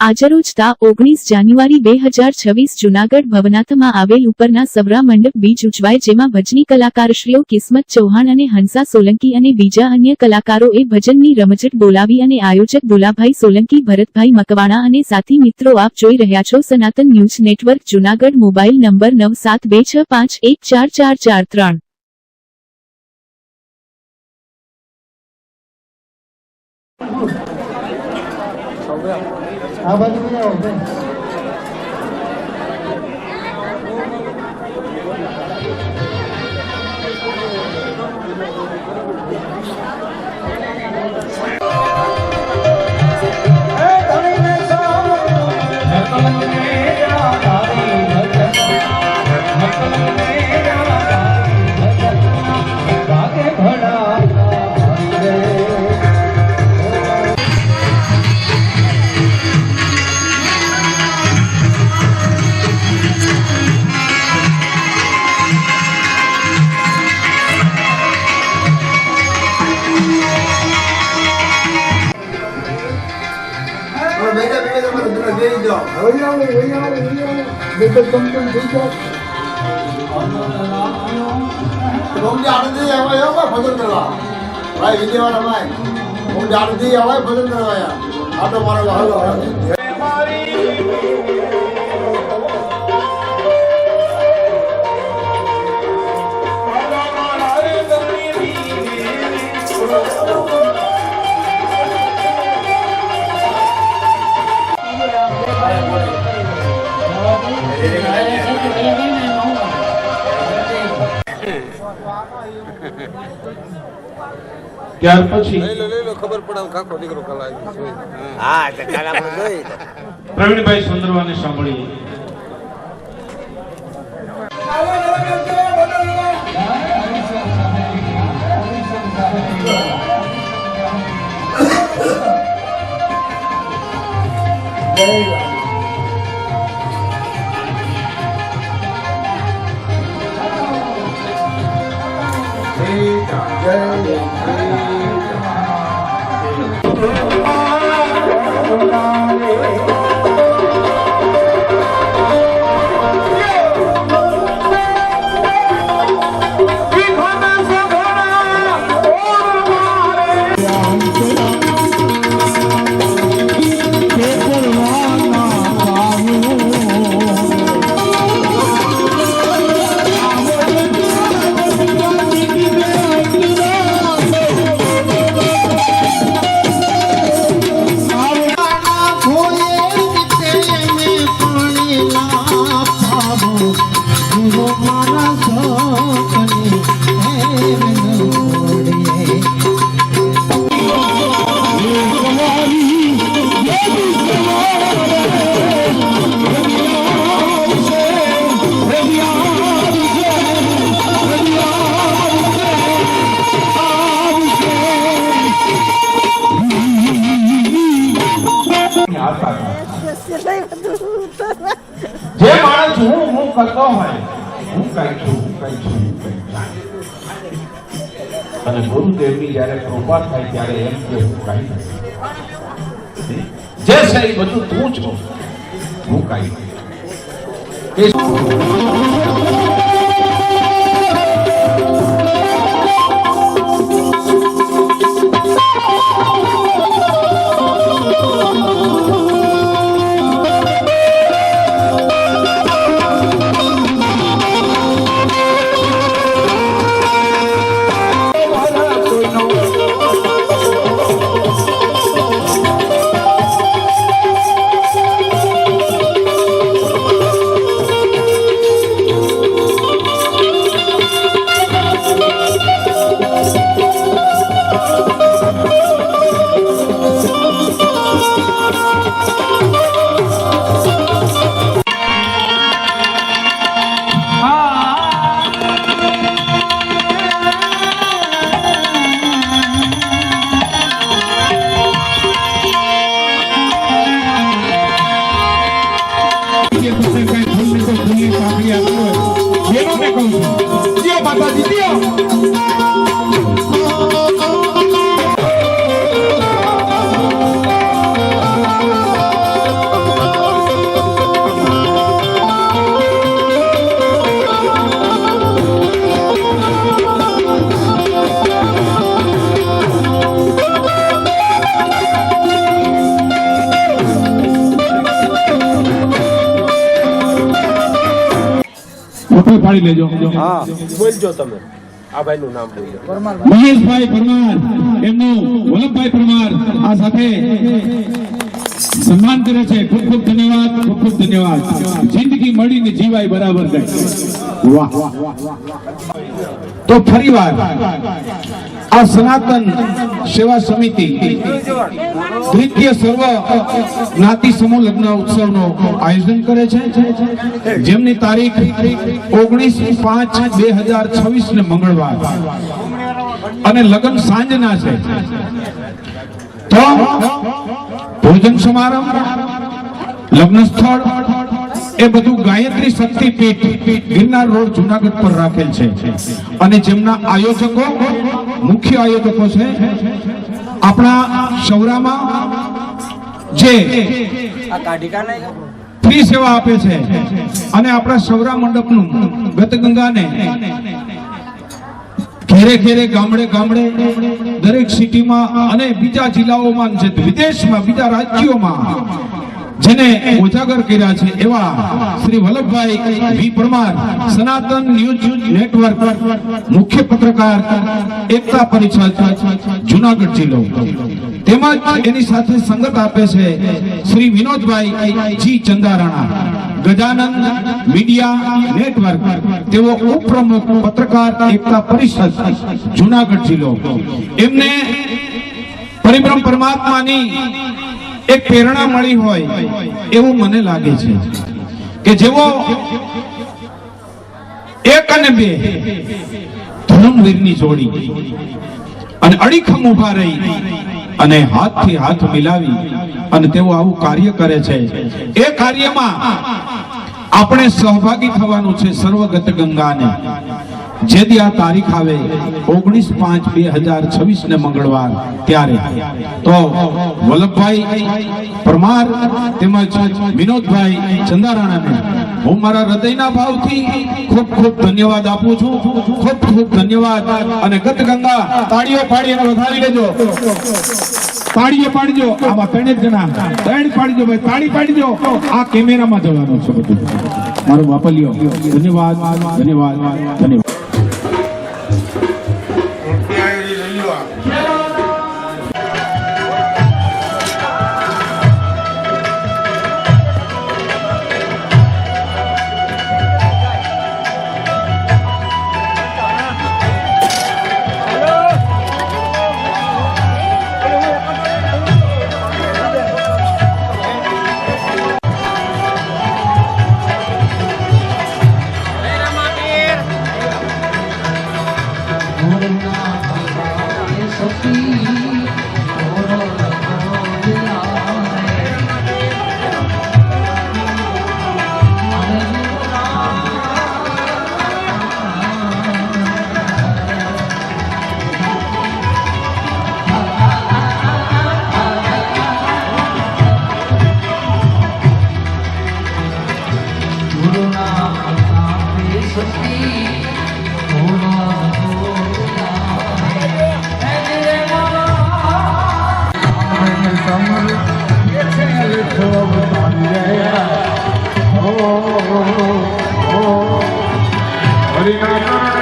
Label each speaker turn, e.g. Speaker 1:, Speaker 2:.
Speaker 1: આજરોજ તા 19 જાન્યુઆરી 2026 જૂનાગઢ ભવનાથમાં આવેલ ઉપરના સવરા મંડપ બીજ ઉજવાય, જેમાં ભજની કલાકારશ્રીઓ કિસ્મત ચૌહાણ અને હંસા સોલંકી અને બીજા અન્ય કલાકારોએ ભજનની રમઝટ બોલાવી અને આયોજક દુલાભાઈ સોલંકી, ભરતભાઈ મકવાણા અને સાથી મિત્રો. આપ જોઈ રહ્યા છો સનાતન news network Junagadh. Mobile number 9726514443.
Speaker 2: આ બાજુ નહીં આવો બેન.
Speaker 3: ભજન કરવા ભાઈ વિજયવાડા ભાઈ હું જાણતી આવે ભજન કરવા આ તો મારો હાલો
Speaker 4: ત્યાર પછી
Speaker 3: ખબર પડે કાકો દીકરો કલા
Speaker 4: પ્રવીણભાઈ સુંદરવાને સાંભળી જે માણસ હું કરતો હોય હું કઈ છું અને ગુરુદેવની જયારે કૃપા થાય ત્યારે એમ કે હું કઈ નથી, જે છે એ બધું તું જ હું કઈ નથી.
Speaker 2: ફોટો પાડી લેજો.
Speaker 5: હા બોલજો તમે આ ભાઈ નું નામ બોલજો.
Speaker 2: મહેશભાઈ પરમાર, એમનું વલ્લભભાઈ પરમાર આ સાથે સન્માન કરે છે. ખૂબ ખૂબ ધન્યવાદ, ખૂબ ખૂબ ધન્યવાદ. જિંદગી મળીને જીવાય બરાબર ગઈ. વાહ. તો ફરીવાર આ સનાતન સેવા સમિતિ દ્વિતીય સર્વ જ્ઞાતિ સમૂહ લગ્ન ઉત્સવનો આયોજન કરે છે, જેમની તારીખ 19/5/2026 ને મંગળવાર અને લગ્ન સાંજના છે. તો ભોજન સમારંભ, લગ્ન સ્થળ એ બધું ગાયત્રી શક્તિપીઠ ગિરનાર રોડ જુનાગઢ પર રાખેલ છે. અને જેમના આયોજકો, મુખ્ય આયોજકો છે આપણા સૌરામાં જે ફ્રી સેવા આપે છે અને આપણા સૌરા મંડપનું ગતગંગાને ઘેરે ઘેરે, ગામડે ગામડે, દરેક સિટીમાં અને બીજા જિલ્લાઓમાં, વિદેશમાં, બીજા રાજ્યોમાં જેને ઉજાગર કર્યા છે એવા શ્રી વલ્લભભાઈ વી પરમાર, સનાતન ન્યૂઝ નેટવર્ક મુખ્ય પત્રકાર, એકતા પરિષદ જુનાગઢ જિલ્લો, તેમજ એની સાથે સંગત આપે છે શ્રી વિનોદભાઈ જી ચંદારાણા, ગજાનંદ મીડિયા નેટવર્ક, તેઓ ઉપપ્રમુખ પત્રકાર, એકતા પરિષદ જુનાગઢ જિલ્લો. એમને પરિબ્રહ્મ પરમાત્માની એક પ્રેરણા મળી હોય એવું મને લાગે છે કે જેવો 1 અને 2 ધર્મવીરની જોડી અને અડીખમ ઉભા રહી અને હાથથી હાથ મિલાવી અને તેઓ આવું કાર્ય કરે છે. એ કાર્યમાં આપણે સહભાગી થવાનું છે. સર્વગત ગંગાને જે દી આ તારીખ આવે 19/5/2026 ને મંગળવાર, ત્યારે તો વલ્લભભાઈ પરમાર તેમજ વિનોદભાઈ ચંદારાણાને હું મારા હૃદયના ભાવથી ખૂબ ખૂબ ધન્યવાદ આપું છું. ખૂબ ખૂબ ધન્યવાદ. અને ગત ગંગા તાળીઓ પાડી અને વધારી લેજો. તાળીઓ પાડજો. આમાં 3 જણા પાડજો ભાઈ, તાળી પાડજો. આ કેમેરામાં જવાનું છે બધું. મારો વાપલ્યો ધન્યવાદ, ધન્યવાદ, ધન્યવાદ.
Speaker 3: હરિનામ